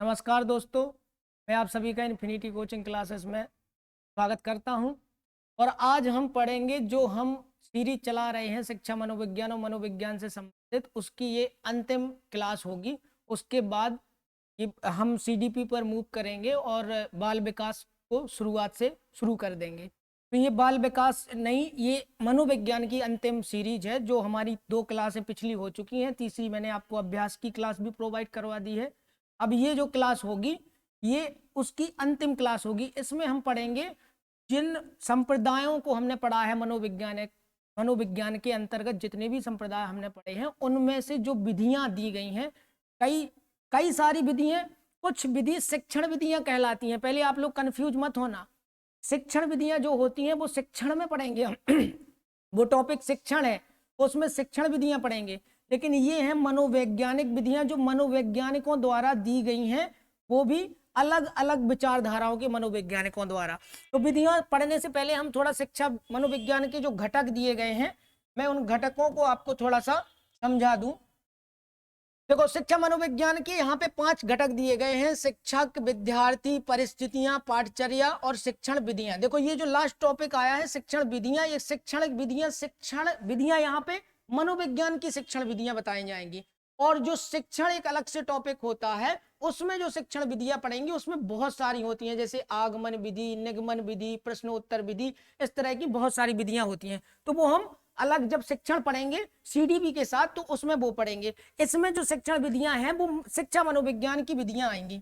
नमस्कार दोस्तों, मैं आप सभी का इन्फिनिटी कोचिंग क्लासेस में स्वागत करता हूं। और आज हम पढ़ेंगे जो हम सीरीज चला रहे हैं शिक्षा मनोविज्ञान और मनोविज्ञान से संबंधित, उसकी ये अंतिम क्लास होगी। उसके बाद ये हम सीडीपी पर मूव करेंगे और बाल विकास को शुरुआत से शुरू कर देंगे। तो ये बाल विकास नहीं, ये मनोविज्ञान की अंतिम सीरीज है। जो हमारी 2 क्लासें पिछली हो चुकी हैं, तीसरी मैंने आपको अभ्यास की क्लास भी प्रोवाइड करवा दी है। अब ये जो क्लास होगी ये उसकी अंतिम क्लास होगी। इसमें हम पढ़ेंगे जिन संप्रदायों को हमने पढ़ा है मनोविज्ञान के अंतर्गत जितने भी संप्रदाय हमने पढ़े हैं उनमें से जो विधियां दी गई हैं, कई कई सारी विधियां, कुछ विधि शिक्षण विधियां कहलाती हैं। पहले आप लोग कंफ्यूज मत होना, शिक्षण विधियां जो होती हैं वो शिक्षण में पढ़ेंगे हम वो टॉपिक शिक्षण है, उसमें शिक्षण विधियां पढ़ेंगे। लेकिन ये है मनोवैज्ञानिक विधियां जो मनोवैज्ञानिकों द्वारा दी गई हैं, वो भी अलग अलग विचारधाराओं के मनोवैज्ञानिकों द्वारा। तो विधियां पढ़ने से पहले हम थोड़ा शिक्षा मनोविज्ञान के जो घटक दिए गए हैं, मैं उन घटकों को आपको थोड़ा सा समझा दूं। देखो, शिक्षा मनोविज्ञान के यहाँ पे 5 घटक दिए गए हैं: शिक्षक, विद्यार्थी, परिस्थितियां, पाठचर्या और शिक्षण विधियां। देखो, ये जो लास्ट टॉपिक आया है शिक्षण विधियां, ये शिक्षण विधियां यहाँ पे मनोविज्ञान की शिक्षण विधियां बताई जाएंगी। और जो शिक्षण एक अलग से टॉपिक होता है, उसमें जो शिक्षण विधियां पढ़ेंगे उसमें बहुत सारी होती हैं, जैसे आगमन विधि, निगमन विधि, प्रश्नोत्तर विधि, इस तरह की बहुत सारी विधियां होती हैं। तो वो हम अलग जब शिक्षण पढ़ेंगे सीडीपी के साथ तो उसमें वो पढ़ेंगे। इसमें जो शिक्षण विधियां हैं वो शिक्षा मनोविज्ञान की विधियां आएंगी।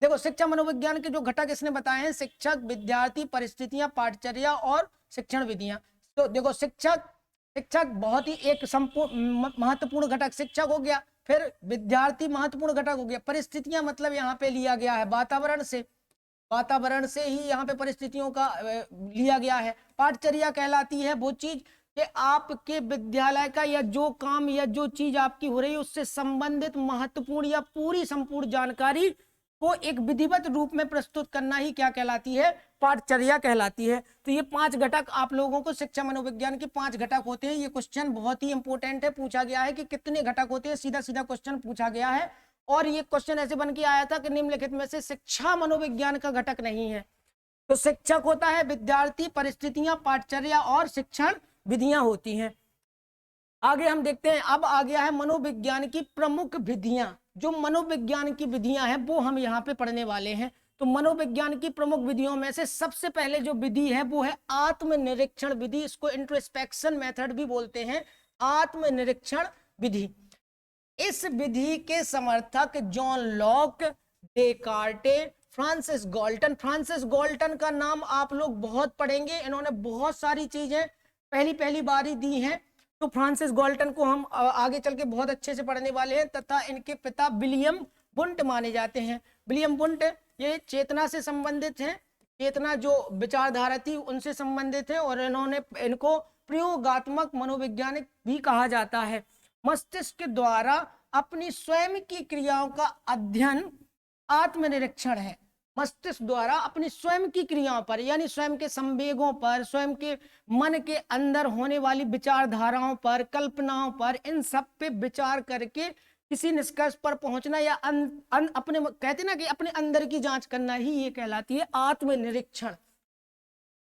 देखो, शिक्षा मनोविज्ञान के जो घटक इसने बताए हैं: शिक्षक, विद्यार्थी, परिस्थितियां, पाठचर्या और शिक्षण विधियां। तो देखो, शिक्षक बहुत ही एक संपूर्ण महत्वपूर्ण घटक शिक्षक हो गया। फिर विद्यार्थी महत्वपूर्ण घटक हो गया। परिस्थितियां मतलब यहाँ पे लिया गया है वातावरण से ही यहाँ पे परिस्थितियों का लिया गया है। पाठचर्या कहलाती है वो चीज कि आपके विद्यालय का या जो काम या जो चीज आपकी हो रही है उससे संबंधित महत्वपूर्ण या पूरी संपूर्ण जानकारी को एक विधिवत रूप में प्रस्तुत करना ही क्या कहलाती है? पाठचर्या कहलाती है। तो ये 5 घटक आप लोगों को शिक्षा मनोविज्ञान के 5 घटक होते हैं। ये क्वेश्चन बहुत ही इंपॉर्टेंट है, पूछा गया है कि कितने घटक होते हैं, सीधा सीधा क्वेश्चन पूछा गया है। और ये क्वेश्चन ऐसे बन के आया था कि निम्नलिखित में से शिक्षा मनोविज्ञान का घटक नहीं है। तो शिक्षक होता है, विद्यार्थी, परिस्थितियां, पाठचर्या और शिक्षण विधियां होती हैं। आगे हम देखते हैं, अब आ गया है मनोविज्ञान की प्रमुख विधियां। जो मनोविज्ञान की विधियां हैं वो हम यहाँ पे पढ़ने वाले हैं। तो मनोविज्ञान की प्रमुख विधियों में से सबसे पहले जो विधि है वो है आत्मनिरीक्षण विधि। इसको इंट्रोस्पेक्शन मेथड भी बोलते हैं, आत्मनिरीक्षण विधि। इस विधि के समर्थक John Locke, Descartes, Francis Galton का नाम आप लोग बहुत पढ़ेंगे। इन्होंने बहुत सारी चीजें पहली बारी दी हैं। तो फ्रांसिस गाल्टन को हम आगे चल के बहुत अच्छे से पढ़ने वाले हैं। तथा इनके पिता विलियम वुंट माने जाते हैं। विलियम वुंट ये चेतना से संबंधित हैं, चेतना जो विचारधारा थी उनसे संबंधित है। और इनको प्रयोगात्मक मनोवैज्ञानिक भी कहा जाता है। मस्तिष्क द्वारा अपनी स्वयं की क्रियाओं का अध्ययन आत्मनिरीक्षण है। मस्तिष्क द्वारा अपनी स्वयं की क्रियाओं पर, यानी स्वयं के संवेगों पर, स्वयं के मन के अंदर होने वाली विचारधाराओं पर, कल्पनाओं पर, इन सब पे विचार करके किसी निष्कर्ष पर पहुंचना या अपने कहते ना कि अपने अंदर की जांच करना ही ये कहलाती है आत्मनिरीक्षण।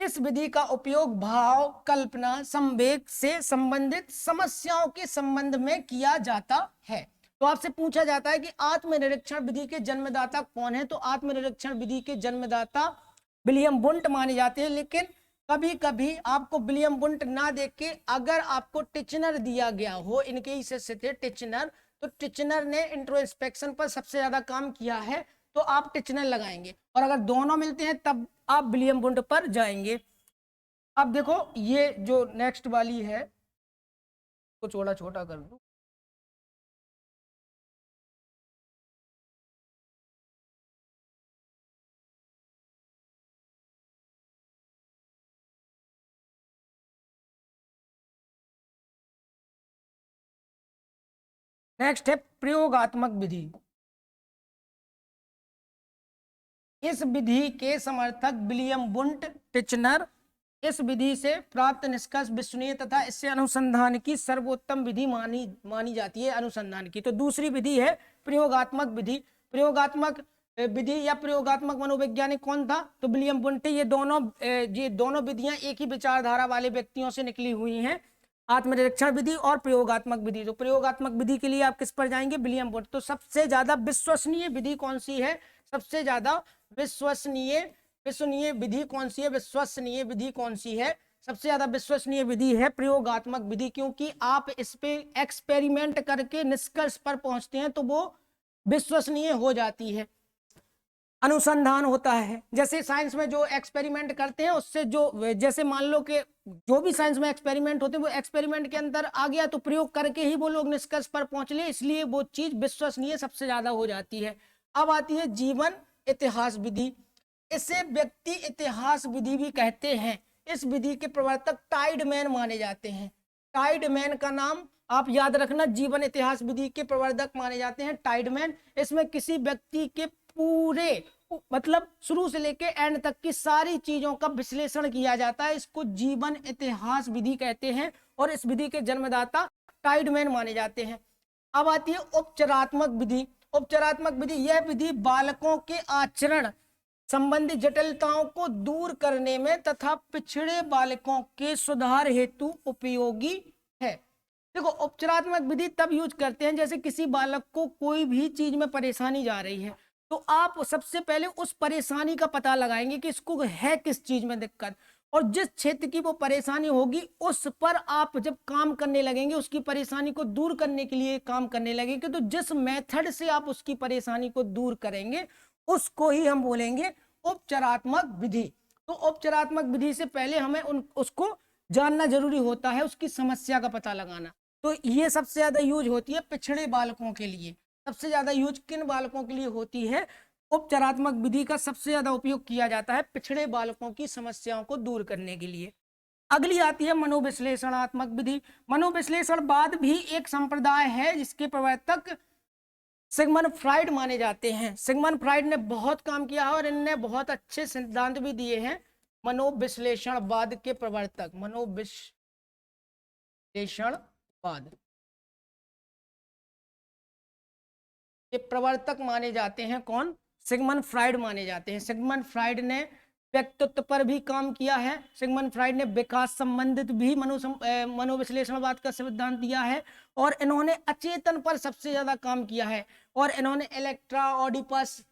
इस विधि का उपयोग भाव, कल्पना, संवेग से संबंधित समस्याओं के संबंध में किया जाता है। तो आपसे पूछा जाता है कि आत्मनिरीक्षण विधि के जन्मदाता कौन है? तो आत्मनिरीक्षण विधि के जन्मदाता विलियम वुंट माने जाते हैं। लेकिन कभी कभी आपको विलियम वुंट ना देख के अगर आपको टिचनर दिया गया हो, इनके ही शिष्य थे टिचनर, तो टिचनर ने इंट्रोस्पेक्शन पर सबसे ज्यादा काम किया है, तो आप टिचनर लगाएंगे। और अगर दोनों मिलते हैं तब आप विलियम वुंट पर जाएंगे। अब देखो, ये जो नेक्स्ट वाली है को थोड़ा छोटा कर दो। नेक्स्ट है प्रयोगात्मक विधि। इस विधि के समर्थक विलियम वुंट, टिचनर। इस विधि से प्राप्त निष्कर्ष विश्वसनीय तथा इससे अनुसंधान की सर्वोत्तम विधि मानी जाती है अनुसंधान की। तो दूसरी विधि है प्रयोगात्मक विधि। प्रयोगात्मक विधि या प्रयोगात्मक मनोवैज्ञानिक कौन था? तो विलियम वुंटी। ये दोनों विधियां एक ही विचारधारा वाले व्यक्तियों से निकली हुई हैं, आत्मनिरीक्षण विधि और प्रयोगात्मक विधि। तो प्रयोगात्मक विधि के लिए आप किस पर जाएंगे? William Wundt. तो सबसे ज्यादा विश्वसनीय विधि कौन सी है? सबसे ज्यादा विश्वसनीय विधि कौन सी है? विश्वसनीय विधि कौन सी है? सबसे ज्यादा विश्वसनीय विधि है प्रयोगात्मक विधि, क्योंकि आप इस पे एक्सपेरिमेंट करके निष्कर्ष पर पहुंचते हैं तो वो विश्वसनीय हो जाती है, अनुसंधान होता है। जैसे साइंस में जो एक्सपेरिमेंट करते हैं उससे जो, जैसे मान लो कि जो भी साइंस में एक्सपेरिमेंट होते हैं वो एक्सपेरिमेंट के अंदर आ गया तो प्रयोग करके ही वो लोग निष्कर्ष पर पहुंच ले, इसलिए वो चीज विश्वसनीय सबसे ज्यादा हो जाती है। अब आती है जीवन इतिहास विधि। इसे व्यक्ति इतिहास विधि भी कहते हैं। इस विधि के प्रवर्तक टाइडमैन माने जाते हैं। टाइडमैन का नाम आप याद रखना, जीवन इतिहास विधि के प्रवर्तक माने जाते हैं टाइडमैन। इसमें किसी व्यक्ति के पूरे मतलब शुरू से लेके एंड तक की सारी चीजों का विश्लेषण किया जाता है, इसको जीवन इतिहास विधि कहते हैं और इस विधि के जन्मदाता टाइडमैन माने जाते हैं। अब आती है उपचारात्मक विधि। उपचारात्मक विधि, यह विधि बालकों के आचरण संबंधी जटिलताओं को दूर करने में तथा पिछड़े बालकों के सुधार हेतु उपयोगी है। देखो, उपचारात्मक विधि तब यूज करते हैं जैसे किसी बालक को कोई भी चीज में परेशानी जा रही है, तो आप सबसे पहले उस परेशानी का पता लगाएंगे कि इसको है किस चीज में दिक्कत, और जिस क्षेत्र की वो परेशानी होगी उस पर आप जब काम करने लगेंगे, उसकी परेशानी को दूर करने के लिए काम करने लगेंगे, तो जिस मेथड से आप उसकी परेशानी को दूर करेंगे उसको ही हम बोलेंगे उपचारात्मक विधि। तो उपचारात्मक विधि से पहले हमें उसको जानना जरूरी होता है, उसकी समस्या का पता लगाना। तो ये सबसे ज्यादा यूज होती है पिछड़े बालकों के लिए। सबसे ज्यादा यूज किन बालकों के लिए होती है? उपचारात्मक विधि का सबसे ज्यादा उपयोग किया जाता है पिछड़े बालकों की समस्याओं को दूर करने के लिए। अगली आती है मनोविश्लेषणात्मक विधि। मनोविश्लेषणवाद भी एक संप्रदाय है जिसके प्रवर्तक सिगमंड फ्राइड माने जाते हैं। सिगमंड फ्राइड ने बहुत काम किया है और इनने बहुत अच्छे सिद्धांत भी दिए हैं। मनोविश्लेषणवाद के प्रवर्तक, मनोविश्लेषणवाद के प्रवर्तक माने जाते हैं कौन? सिगमंड फ्राइड माने जाते हैं। सिगमंड फ्राइड ने व्यक्तित्व पर भी काम किया है। सिगमंड फ्राइड ने विकास संबंधित भी मनोविश्लेषणवाद का सिद्धांत दिया है, और इन्होंने अचेतन पर सबसे ज्यादा काम किया है, और इन्होंने इलेक्ट्रा, ऑडिपस,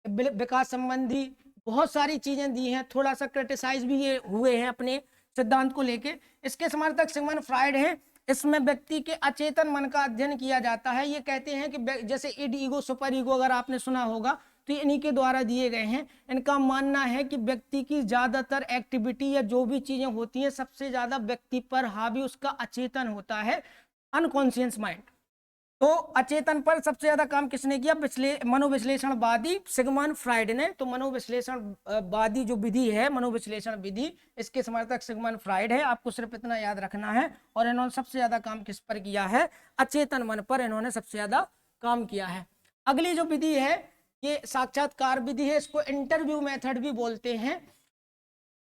विकास संबंधी बहुत सारी चीजें दी हैं। थोड़ा सा क्रिटिसाइज भी ये हुए हैं अपने सिद्धांत को लेके। इसके समर्थक सिगमंड फ्राइड हैं। इसमें व्यक्ति के अचेतन मन का अध्ययन किया जाता है। ये कहते हैं कि जैसे इड, ईगो, सुपर ईगो अगर आपने सुना होगा तो इन्हीं के द्वारा दिए गए हैं। इनका मानना है कि व्यक्ति की ज्यादातर एक्टिविटी या जो भी चीजें होती हैं सबसे ज्यादा व्यक्ति पर हावी उसका अचेतन होता है, अनकॉन्शियस माइंड। तो अचेतन पर सबसे ज्यादा काम किसने किया? मनोविश्लेषणवादी सिगमंड फ्राइड ने। तो मनोविश्लेषणवादी जो विधि है, मनोविश्लेषण विधि, इसके समर्थक सिगमंड फ्राइड है। आपको सिर्फ इतना याद रखना है। और इन्होंने सबसे ज्यादा काम किस पर किया है? अचेतन मन पर इन्होंने सबसे ज्यादा काम किया है। अगली जो विधि है ये साक्षात्कार विधि है। इसको इंटरव्यू मेथड भी बोलते हैं।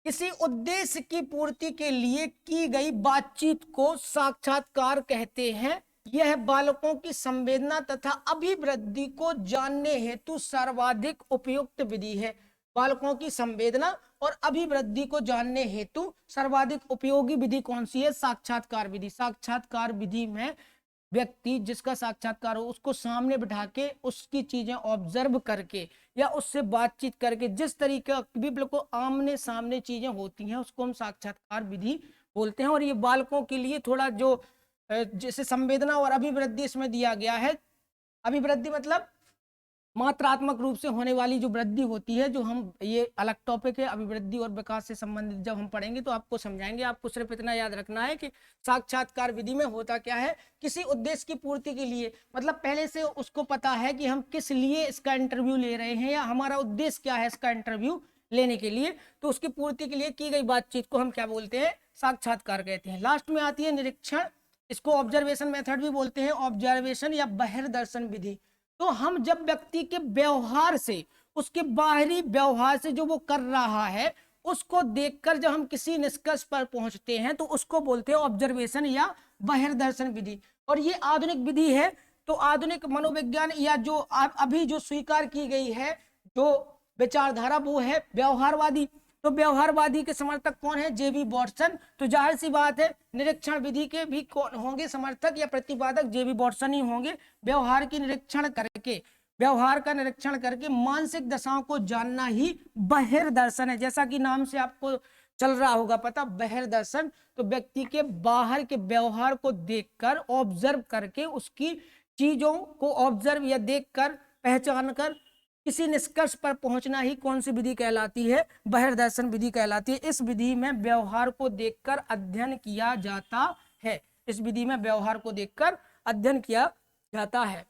किसी उद्देश्य की पूर्ति के लिए की गई बातचीत को साक्षात्कार कहते हैं। यह बालकों की संवेदना तथा अभिवृद्धि को जानने हेतु सर्वाधिक उपयुक्त विधि है। बालकों की संवेदना और अभिवृद्धि को जानने हेतु सर्वाधिक उपयोगी विधि कौन सी है? साक्षात्कार विधि। साक्षात्कार विधि में व्यक्ति जिसका साक्षात्कार हो उसको सामने बिठा के उसकी चीजें ऑब्जर्व करके या उससे बातचीत करके, जिस तरीके की बिल्कुल आमने सामने चीजें होती हैं उसको हम साक्षात्कार विधि बोलते हैं। और ये बालकों के लिए थोड़ा जो जैसे संवेदना और अभिवृद्धि इसमें दिया गया है। अभिवृद्धि मतलब मात्रात्मक रूप से होने वाली जो वृद्धि होती है, जो हम ये अलग टॉपिक है। अभिवृद्धि और विकास से संबंधित जब हम पढ़ेंगे तो आपको समझाएंगे। आपको सिर्फ इतना याद रखना है कि साक्षात्कार विधि में होता क्या है? किसी उद्देश्य की पूर्ति के लिए, मतलब पहले से उसको पता है कि हम किस लिए इसका इंटरव्यू ले रहे हैं या हमारा उद्देश्य क्या है इसका इंटरव्यू लेने के लिए, तो उसकी पूर्ति के लिए की गई बातचीत को हम क्या बोलते हैं? साक्षात्कार कहते हैं। लास्ट में आती है निरीक्षण। इसको ऑब्जर्वेशन मेथड भी बोलते हैं, ऑब्जर्वेशन या बहिर्दर्शन विधि। तो हम जब व्यक्ति के व्यवहार से, उसके बाहरी व्यवहार से जो वो कर रहा है उसको देखकर जब हम किसी निष्कर्ष पर पहुंचते हैं तो उसको बोलते हैं ऑब्जर्वेशन या बहिर्दर्शन विधि। और ये आधुनिक विधि है। तो आधुनिक मनोविज्ञान या जो अभी जो स्वीकार की गई है जो विचारधारा वो है व्यवहारवादी। तो व्यवहारवादी के समर्थक कौन है? जेबी वॉटसन। तो जाहिर सी बात है निरीक्षण विधि के भी कौन होंगे समर्थक या प्रतिपादक? जेबी वॉटसन ही होंगे। व्यवहार की निरीक्षण करके, व्यवहार का निरीक्षण करके मानसिक दशाओं को जानना ही बहिर्दर्शन है। जैसा कि नाम से आपको चल रहा होगा पता, बहिर्दर्शन। तो व्यक्ति के बाहर के व्यवहार को देखकर, ऑब्जर्व करके, उसकी चीजों को ऑब्जर्व या देखकर, पहचान कर किसी निष्कर्ष पर पहुंचना ही कौन सी विधि कहलाती है? बहिर्दर्शन विधि कहलाती है। इस विधि में व्यवहार को देखकर अध्ययन किया जाता है। इस विधि में व्यवहार को देखकर अध्ययन किया जाता है।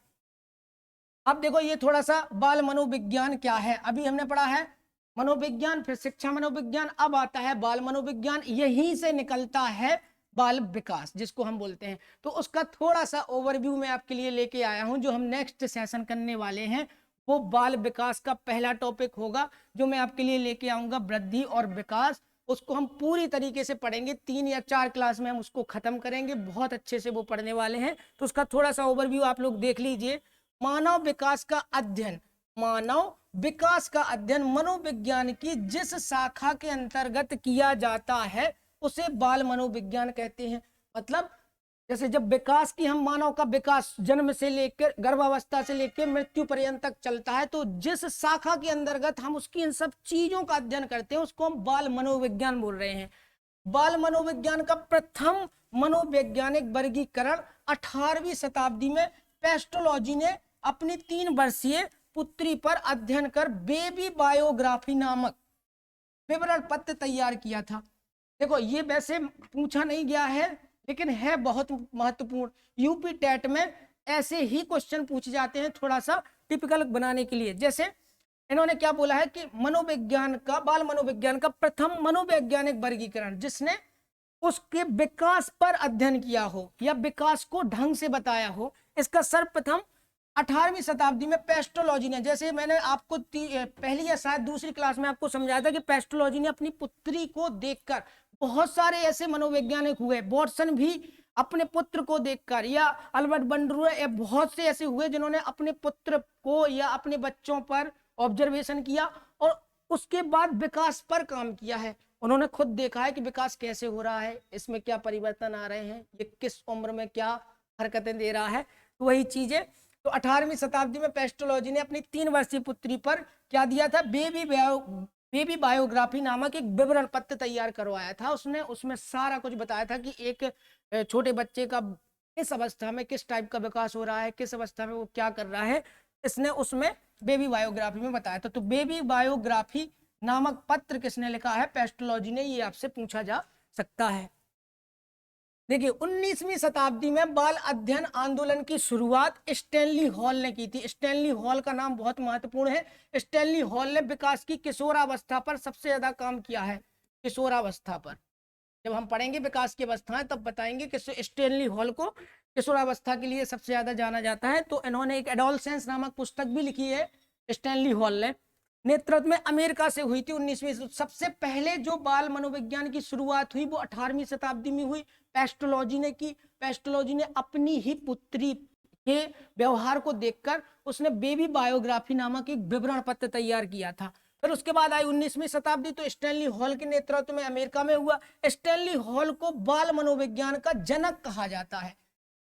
अब देखो ये थोड़ा सा बाल मनोविज्ञान क्या है। अभी हमने पढ़ा है मनोविज्ञान, फिर शिक्षा मनोविज्ञान, अब आता है बाल मनोविज्ञान। यहीं से निकलता है बाल विकास जिसको हम बोलते हैं। तो उसका थोड़ा सा ओवरव्यू मैं आपके लिए लेके आया हूं। जो हम नेक्स्ट सेशन करने वाले हैं वो बाल विकास का पहला टॉपिक होगा, जो मैं आपके लिए लेके आऊंगा, वृद्धि और विकास। उसको हम पूरी तरीके से पढ़ेंगे, 3 या 4 क्लास में हम उसको खत्म करेंगे। बहुत अच्छे से वो पढ़ने वाले हैं। तो उसका थोड़ा सा ओवरव्यू आप लोग देख लीजिए। मानव विकास का अध्ययन, मानव विकास का अध्ययन मनोविज्ञान की जिस शाखा के अंतर्गत किया जाता है उसे बाल मनोविज्ञान कहते हैं। मतलब जैसे जब विकास की, हम मानव का विकास जन्म से लेकर, गर्भावस्था से लेकर मृत्यु पर्यंत तक चलता है, तो जिस शाखा के अंतर्गत हम उसकी इन सब चीजों का अध्ययन करते हैं उसको हम बाल मनोविज्ञान बोल रहे हैं। बाल मनोविज्ञान का प्रथम मनोवैज्ञानिक वर्गीकरण 18वीं शताब्दी में पेस्टोलॉजी ने अपनी 3 वर्षीय पुत्री पर अध्ययन कर बेबी बायोग्राफी नामक विवरण पत्र तैयार किया था। देखो ये वैसे पूछा नहीं गया है लेकिन है बहुत महत्वपूर्ण। यूपी टेट में ऐसे ही क्वेश्चन पूछे जाते हैं थोड़ा सा टिपिकल बनाने के लिए। जैसे इन्होंने क्या बोला है कि मनोविज्ञान का, बाल मनोविज्ञान का प्रथम मनोवैज्ञानिक वर्गीकरण जिसने उसके विकास पर अध्ययन किया हो या विकास को ढंग से बताया हो, इसका सर्वप्रथम 18वीं शताब्दी में पेस्टोलॉजी ने, जैसे मैंने आपको पहली या शायद दूसरी क्लास में आपको समझाया था कि पेस्टोलॉजी ने अपनी पुत्री को देखकर, बहुत सारे ऐसे मनोवैज्ञानिक हुए, वॉटसन भी अपने पुत्र को देखकर, या अल्बर्ट बंडरू, बहुत से ऐसे हुए जिन्होंने अपने पुत्र को या अपने बच्चों पर ऑब्जर्वेशन किया और उसके बाद विकास पर काम किया है। उन्होंने खुद देखा है कि विकास कैसे हो रहा है, इसमें क्या परिवर्तन आ रहे हैं, ये किस उम्र में क्या हरकतें दे रहा है। तो वही चीजें, तो 18वीं शताब्दी में पेस्टोलॉजी ने अपनी 3 वर्षीय पुत्री पर क्या दिया था? बेबी बायोग्राफी नामक एक विवरण पत्र तैयार करवाया था। उसमें सारा कुछ बताया था कि एक छोटे बच्चे का किस अवस्था में किस टाइप का विकास हो रहा है, किस अवस्था में वो क्या कर रहा है, इसने उसमें बेबी बायोग्राफी में बताया था। तो बेबी बायोग्राफी नामक पत्र किसने लिखा है? पेस्टोलॉजी ने। ये आपसे पूछा जा सकता है। देखिए 19वीं शताब्दी में बाल अध्ययन आंदोलन की शुरुआत स्टैनली हॉल ने की थी। स्टैनली हॉल का नाम बहुत महत्वपूर्ण है। स्टैनली हॉल ने विकास की किशोरावस्था पर सबसे ज्यादा काम किया है। किशोरावस्था पर जब हम पढ़ेंगे विकास की अवस्थाएं तब बताएंगे कि स्टैनली हॉल को किशोरावस्था के लिए सबसे ज्यादा जाना जाता है। तो इन्होंने एक एडोलसेंस नामक पुस्तक भी लिखी है स्टैनली हॉल ने। नेतृत्व में अमेरिका से हुई थी 19वीं। सबसे पहले जो बाल मनोविज्ञान की शुरुआत हुई वो 18वीं शताब्दी में हुई, पेस्टोलॉजी ने की। पेस्टोलॉजी ने अपनी ही पुत्री के व्यवहार को देखकर उसने बेबी बायोग्राफी नामक एक विवरण पत्र तैयार किया था। फिर उसके बाद आई 19वीं शताब्दी, तो स्टैनली हॉल के नेतृत्व में अमेरिका में हुआ। स्टैनली हॉल को बाल मनोविज्ञान का जनक कहा जाता है।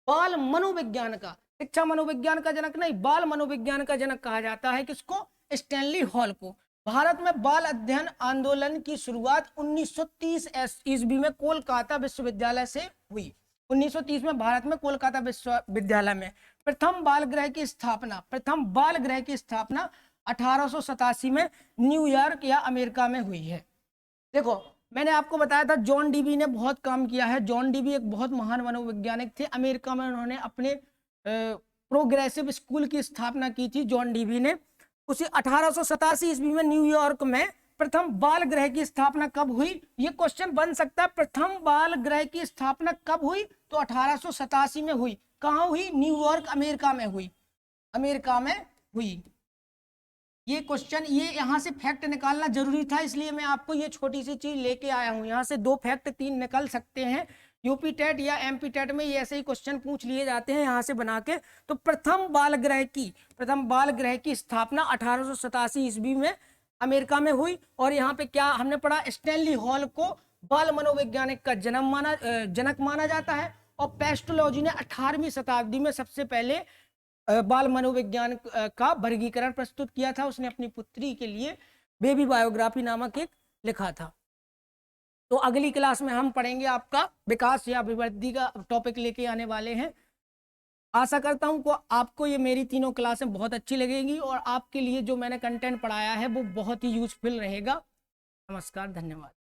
बाल मनोविज्ञान का, शिक्षा मनोविज्ञान का जनक नहीं, बाल मनोविज्ञान का जनक कहा जाता है। किसको? स्टैनली हॉल को। भारत में बाल अध्ययन आंदोलन की शुरुआत 1930 ईस्वी में कोलकाता विश्वविद्यालय से हुई। 1930 में भारत में कोलकाता विश्वविद्यालय में प्रथम बाल गृह की स्थापना 1887 में न्यूयॉर्क या अमेरिका में हुई है। देखो मैंने आपको बताया था जॉन डीवी ने बहुत काम किया है। जॉन डीवी एक बहुत महान मनोवैज्ञानिक थे। अमेरिका में उन्होंने अपने प्रोग्रेसिव स्कूल की स्थापना की थी जॉन डीवी ने। उसी 1887 ईस्वी में न्यूयॉर्क में प्रथम बाल गृह की स्थापना कब हुई? ये क्वेश्चन बन सकता है। प्रथम बाल गृह की स्थापना कब हुई? तो 1887 में हुई। कहाँ हुई? न्यूयॉर्क, अमेरिका में हुई। अमेरिका में हुई। ये क्वेश्चन, ये यहाँ से फैक्ट निकालना जरूरी था, इसलिए मैं आपको ये छोटी सी चीज लेके आया हूँ। यहाँ से 2 फैक्ट 3 निकल सकते हैं यूपी टेट या एमपी टेट में ये ऐसे ही क्वेश्चन पूछ लिए जाते हैं यहाँ से बना के। तो प्रथम बाल गृह की स्थापना 1887 ईस्वी में अमेरिका में हुई। और यहाँ पे क्या हमने पढ़ा, स्टैनली हॉल को बाल मनोवैज्ञानिक का जनक माना जाता है। और पेस्टोलॉजी ने 18वीं शताब्दी में सबसे पहले बाल मनोविज्ञान का वर्गीकरण प्रस्तुत किया था। उसने अपनी पुत्री के लिए बेबी बायोग्राफी नामक एक लिखा था। तो अगली क्लास में हम पढ़ेंगे आपका विकास या अभिवृद्धि का टॉपिक लेके आने वाले हैं। आशा करता हूं को आपको ये मेरी तीनों क्लासें बहुत अच्छी लगेंगी और आपके लिए जो मैंने कंटेंट पढ़ाया है वो बहुत ही यूजफुल रहेगा। नमस्कार, धन्यवाद।